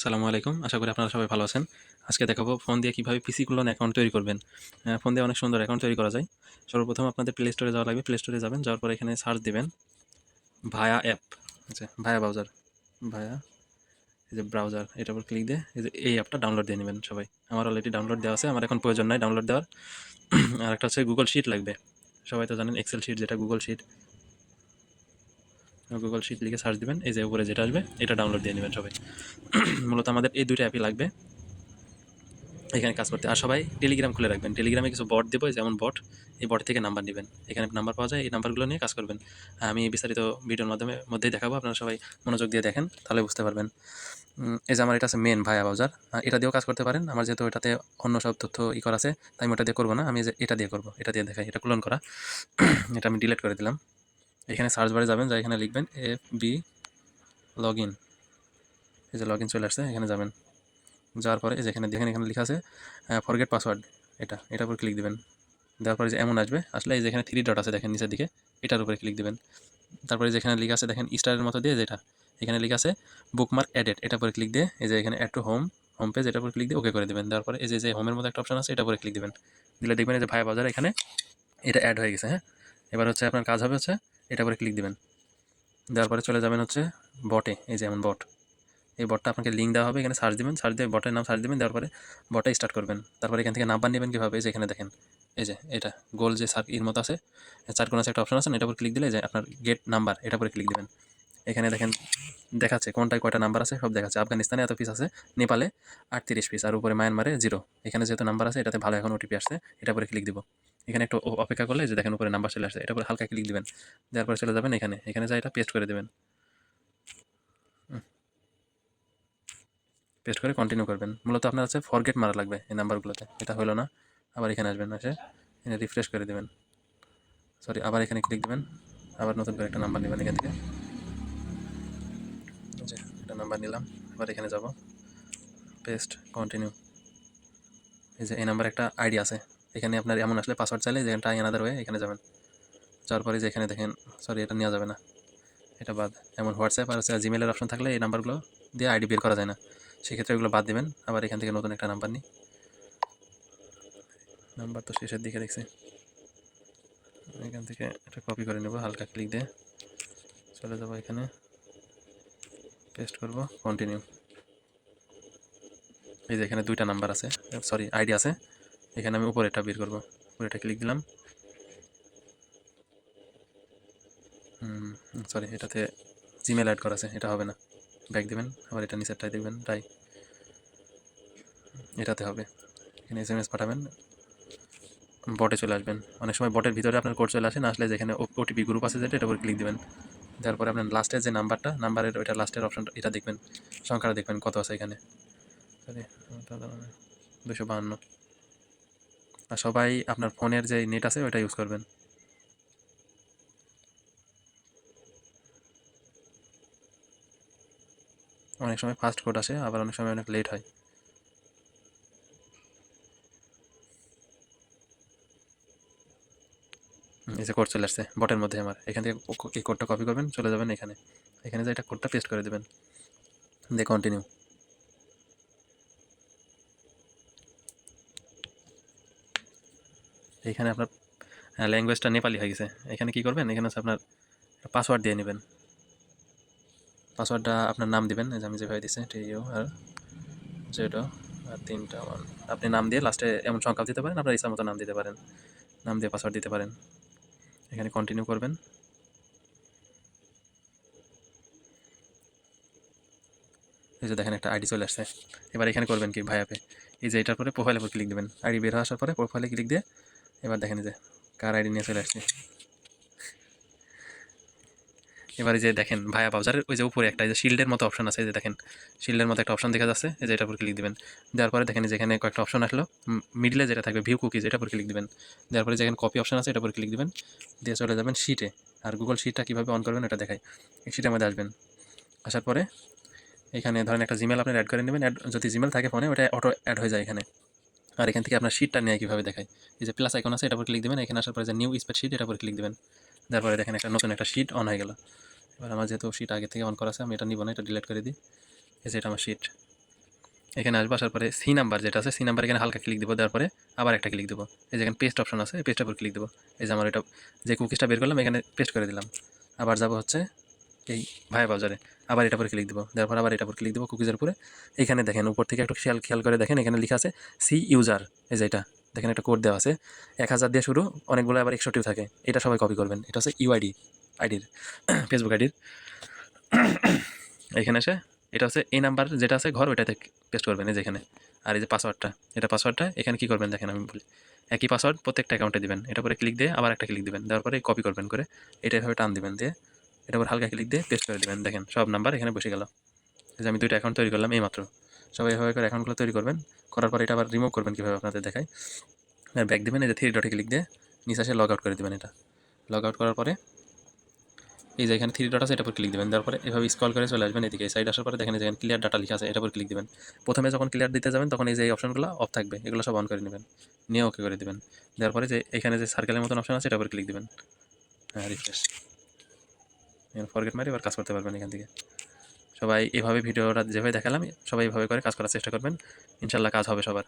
আসসালামু আলাইকুম। আশা করি আপনারা সবাই ভালো আছেন। আজকে দেখাবো ফোন দিয়ে কিভাবে পিসি ক্লোন অ্যাকাউন্ট তৈরি করবেন। ফোন দিয়ে অনেক সুন্দর অ্যাকাউন্ট তৈরি করা যায়। সর্বপ্রথম আপনাদের প্লে স্টোরে যাওয়া লাগবে। প্লে স্টোরে যাবেন, যাওয়ার পরে এখানে সার্চ দিবেন ভায়া অ্যাপ। আচ্ছা, ভায়া ব্রাউজার, ভায়া এই যে ব্রাউজার, এটার উপর ক্লিক দিয়ে এই অ্যাপটা ডাউনলোড দিয়ে নেবেন সবাই। আমার অলরেডি ডাউনলোড দেওয়া আছে, আমার এখন প্রয়োজন নাই ডাউনলোড দেওয়ার। আর একটা হচ্ছে গুগল শিট লাগবে। সবাই তো জানেন এক্সেল শিট, যেটা গুগল শিট। গুগল শিট লিখে সার্চ দিবেন, এই যে উপরে যেটা আসবে এটা ডাউনলোড দিয়ে নেবেন সবাই। মূলত আমাদের এই দুইটা অ্যাপই লাগবে এখানে কাজ করতে। আর সবাই টেলিগ্রাম খুলে রাখবেন। টেলিগ্রামে কিছু বট দেবো, যেমন বট, এই বট থেকে নাম্বার নেবেন। এখানে নাম্বার পাওয়া যায়, এই নাম্বারগুলো নিয়ে কাজ করবেন। আমি বিস্তারিত ভিডিওর মধ্যেই দেখাবো, আপনারা সবাই মনোযোগ দিয়ে দেখেন, তাহলে বুঝতে পারবেন। এই যে আমার এটা আছে মেন ভায়া ব্রাউজার, এটা দিয়েও কাজ করতে পারেন। আমার যেহেতু এটাতে অন্য সব তথ্য করা আছে, তাই আমি ওটা দিয়ে করবো না, আমি যে এটা দিয়ে করবো, এটা দিয়ে দেখাই। এটা ক্লোন করা, এটা আমি ডিলিট করে দিলাম। এখানে সার্চ বারে যাবেন, যা এখানে লিখবেন FB লগইন। এই যে লগইন চলে আসছে, এখানে যাবেন। যাওয়ার পরে এই যে এখানে দেখেন, এখানে লেখা আছে ফরগেট পাসওয়ার্ড। এটার উপর ক্লিক দিবেন। দেওয়ার পরে যে এমন আসবে, আসলে এই যেখানে 3 ডট আছে দেখেন নিচের দিকে, এটার উপরে ক্লিক দিবেন। তারপরে যেখানে লেখা আছে দেখেন স্টারের মতো দিয়ে, যেটা এখানে লেখা আছে বুকমার্ক এডেড, এটার উপরে ক্লিক দিয়ে এই যে এখানে অ্যাড টু হোম পেজ, এটার উপরে ক্লিক দিয়ে ওকে করে দেবেন। দেওয়ার পরে এই যে হোমের মতো একটা অপশন আছে, এটার উপরে ক্লিক দিবেন। দিলে দেখবেন এই যে ভায়া বাজার এখানে এটা অ্যাড হয়ে গেছে। হ্যাঁ, এবার হচ্ছে আপনার কাজ হবে হচ্ছে এটার উপরে ক্লিক দিবেন। দেওয়ার পরে চলে যাবেন হচ্ছে বটে, এই যে এমন বট, এই বটটা আপনাকে লিঙ্ক দেওয়া হবে। এখানে সার্চ দিবেন, সার্চ দিয়ে বটের নাম সার্চ দিবেন। দেওয়ার পরে বটটা স্টার্ট করবেন। তারপরে এখান থেকে নাম্বার নেবেন কীভাবে, এই যে এখানে দেখেন, এই যে এটা গোল যে এর মতো আছে, চার কোণ আছে একটা অপশন আছে, এটার উপর ক্লিক দিলে যে আপনার গেট নাম্বার, এটার উপরে ক্লিক দিবেন। এখানে দেখেন দেখাচ্ছে কোনটায় কয়টা নাম্বার আছে, সব দেখাচ্ছে। আফগানিস্তানে এত পিস আছে, নেপালে 38 পিস, আর উপরে মায়ানমারে 0। এখানে যেহেতু নাম্বার আছে, এটাতে ভালো এখন ওটিপি আসছে, এটার উপরে ক্লিক দিব। এখানে একটু অপেক্ষা করলে যে দেখেন উপরে নাম্বার চলে আসছে, এটার উপরে হালকা ক্লিক দিবেন। দেওয়ার পরে চলে যাবেন এখানে যা এটা পেস্ট করে দেবেন। পেস্ট করে কন্টিনিউ করবেন। মূলত আপনার হচ্ছে ফরগেট মারা লাগবে এই নাম্বারগুলোতে, এটা হলো না। আবার এখানে আসবেন, এসে এখানে রিফ্রেশ করে দেবেন, সরি আবার এখানে ক্লিক দেবেন। আবার নতুন করে একটা নাম্বার নেবেন এখান থেকে, যে একটা নাম্বার নিলাম। আবার এখানে যাব, পেস্ট কন্টিনিউ। এই যে এই নাম্বার একটা আইডি আছে, এখানে আপনার এমন আসলে পাসওয়ার্ড চাইলে যেখানে ট্রাই অ্যানাদার ওয়ে, এখানে যাবেন। যাওয়ার পরে যে এখানে দেখেন, সরি এটা নেওয়া যাবে না, এটা বাদ। এমন হোয়াটসঅ্যাপ আর হচ্ছে জিমেলের অপশন থাকলে এই নাম্বারগুলো দিয়ে আইডি বের করা যায় না, সেক্ষেত্রে এগুলো বাদ দেবেন। আবার এখান থেকে নতুন একটা নাম্বার নিই, নাম্বার তো শেষের দিকে দেখছি, এখান থেকে এটা কপি করে নেব, হালকা ক্লিক দিয়ে চলে যাব এখানে, পেস্ট করব, কন্টিনিউ। এই যে এখানে 2টা নাম্বার আছে, সরি আইডি আছে, এখানে আমি উপরে এটা বের করব। উপরেটা ক্লিক দিলাম, সরি এটাতে জিমেল অ্যাড করা আছে, এটা হবে না, ব্যাক দেবেন। আবার এটা নিচেরটাই দেখবেন, তাই এটাতে হবে। এখানে SMS পাঠাবেন, বটে চলে আসবেন। অনেক সময় বটের ভিতরে আপনার কোড চলে আসে, না আসলে যেখানে ওটিপি গ্রুপ আছে যেটা, এটা উপরে ক্লিক দেবেন। তারপরে আপনার লাস্টের যে নাম্বারের ওইটা লাস্টের অপশনটা, এটা দেখবেন, সংখ্যাটা দেখবেন কত আছে এখানে, সরি 252। আর সবাই আপনার ফোনের যে নেট আছে ওইটা ইউজ করবেন। অনেক সময় ফাস্ট কোড আসে, আবার অনেক সময় অনেক লেট হয়। এই যে কোড চলে আসছে বটের মধ্যে আমার, এখান থেকে এই কোডটা কপি করবেন, চলে যাবেন এখানে, এখানে যে এটা কোডটা পেস্ট করে দেবেন, দিয়ে কন্টিনিউ। এইখানে আপনার ল্যাঙ্গুয়েজটা নেপালি হয়ে গেছে। এখানে কি করবেন, এখানে হচ্ছে আপনার পাসওয়ার্ড দিয়ে নেবেন। পাসওয়ার্ডটা আপনার নাম দিবেন, এই যে আমি যেভাবে দিচ্ছি TU আর জেডো আর 3টা 1। আপনি নাম দিয়ে লাস্টে এমন সংখ্যা দিতে পারেন, আপনার ইচ্ছা মতো নাম দিতে পারেন, নাম দিয়ে পাসওয়ার্ড দিতে পারেন। এখানে কন্টিনিউ করবেন। এই যে দেখেন একটা আইডি চলে আসছে। এবার এখানে করবেন কি ভাই আপে, এই যে এটার পরে প্রোফাইলের উপর ক্লিক দেবেন। আইডি বের হয়ে আসার পরে প্রোফাইলে ক্লিক দিয়ে এবার দেখেন যে কার আইডি নিয়ে চলে আসছে। এবারে যে দেখেন ভায়া ব্রাউজারের ওই যে উপরে একটা যে শিল্ডের মতো অপশন আছে, এই যে দেখেন শিল্ডের মতো একটা অপশন দেখা যাচ্ছে, এই যে এটার উপর ক্লিক দিবেন। দেওয়ার পরে দেখেন যেখানে কয়েকটা অপশন আসলো, মিডলে যেটা থাকবে ভিউ কুকিজ, এটার উপর ক্লিক দিবেন। দেওয়ার পরে যেখানে কপি অপশন আছে এটার উপর ক্লিক দিবেন, দিয়ে চলে যাবেন শিটে। আর গুগল শিটটা কীভাবে অন করবেন এটা দেখাই। এই শিটের মধ্যে আসবেন, আসার পরে এখানে ধরেন একটা জিমেল আপনি অ্যাড করে নেবেন। যদি জিমেল থাকে ফোনে, ওটা অটো অ্যাড হয়ে যায় এখানে। আর এখান থেকে আপনার শিটটা নিয়ে কীভাবে দেখায়, এই যে প্লাস আইকন আছে এটার উপর ক্লিক দেবেন। এখানে আসার পরে যে নিউ স্প্রেডশিট, এটার উপর ক্লিক দেবেন। তারপরে দেখেন একটা নতুন একটা শিট অন হয়ে গেল। এবার আমার যেহেতু শিট আগে থেকে অন করা আছে, আমি এটা নিব না, এটা ডিলিট করে দিই। এই যে এটা আমার শিট, এখানে আসবো, আসার পরে সি নাম্বার যেটা আছে, সি নাম্বার এখানে হালকা ক্লিক দেবো, দেওয়ার পরে আবার একটা ক্লিক দেবো। এই যে এখানে পেস্ট অপশন আছে, এই পেস্টের উপর ক্লিক দেবো। এই যে আমার এটা যে কুকিজটা বের করলাম এখানে পেস্ট করে দিলাম। আবার যাবো হচ্ছে এই ভায়া ব্রাউজারে, আবার এটার উপরে ক্লিক দেবো, দেওয়ার পর আবার এটার উপর ক্লিক দেবো কুকিজের উপরে। এখানে দেখেন উপর থেকে একটু খেয়াল খেয়াল করে দেখেন, এখানে লেখা আছে সি ইউজার। এই যে এটা দেখেন একটা কোড দেওয়া আছে 1000 দিয়ে শুরু, অনেকগুলো আবার 61 থাকে। এটা সবাই কপি করবেন। এটা হচ্ছে ইউআইডি আইডির ফেসবুক আইডির। এখানে এসে এটা হচ্ছে এই নাম্বার যেটা আছে ঘর, ওইটাতে পেস্ট করবেন এই যেখানে। আর এই যে পাসওয়ার্ডটা, এটা পাসওয়ার্ডটা এখানে কী করবেন দেখেন, আমি বলি একই পাসওয়ার্ড প্রত্যেকটা অ্যাকাউন্টে দিবেন। এটা পরে ক্লিক দিয়ে আবার একটা ক্লিক দিবেন, দেওয়ার পরে কপি করবেন করে এটা এভাবে টান দিবেন, দিয়ে এটা পর হালকা ক্লিক দিয়ে পেস্ট করে দিবেন। দেখেন সব নাম্বার এখানে বসে গেল। এই যে আমি 2টা অ্যাকাউন্ট তৈরি করলাম এই মাত্র। সবাই এভাবে করে অ্যাকাউন্টগুলো তৈরি করবেন। করার পর এটা আবার রিমুভ করবেন কীভাবে আপনাদের দেখাই। ব্যাক দেবেন, এই যে 3 ডটে ক্লিক দিয়ে নিচে এসে লগ আউট করে দেবেন। এটা লগ আউট করার পরে এই যে এখানে 3 ডট আছে, এটার উপর ক্লিক দিবেন। দেওয়ার পরে এভাবে স্ক্রল করে চলে আসবেন এদিকে। সাইড আসার পরে দেখেন যেখানে ক্লিয়ার ডাটা লেখা আছে, এটার উপর ক্লিক দিবেন। প্রথমে যখন ক্লিয়ার দিতে যাবেন তখন এই যে এই অপশনগুলো অফ থাকবে, এগুলো সব অন করে নেবেন, নিয়ে ওকে করে দিবেন। দেওয়ার পরে যে এখানে যে সার্কেলের মতন অপশন আছে এটার উপর ক্লিক দিবেন। হ্যাঁ, রিফ্রেশ। এখানে ফরগেট মারি এবার কাজ করতে পারবেন এখান থেকে। সবাই এভাবে ভিডিওটা যেভাবে দেখালাম সবাই এভাবে করে কাজ করার চেষ্টা করবেন, ইনশাল্লাহ কাজ হবে সবার।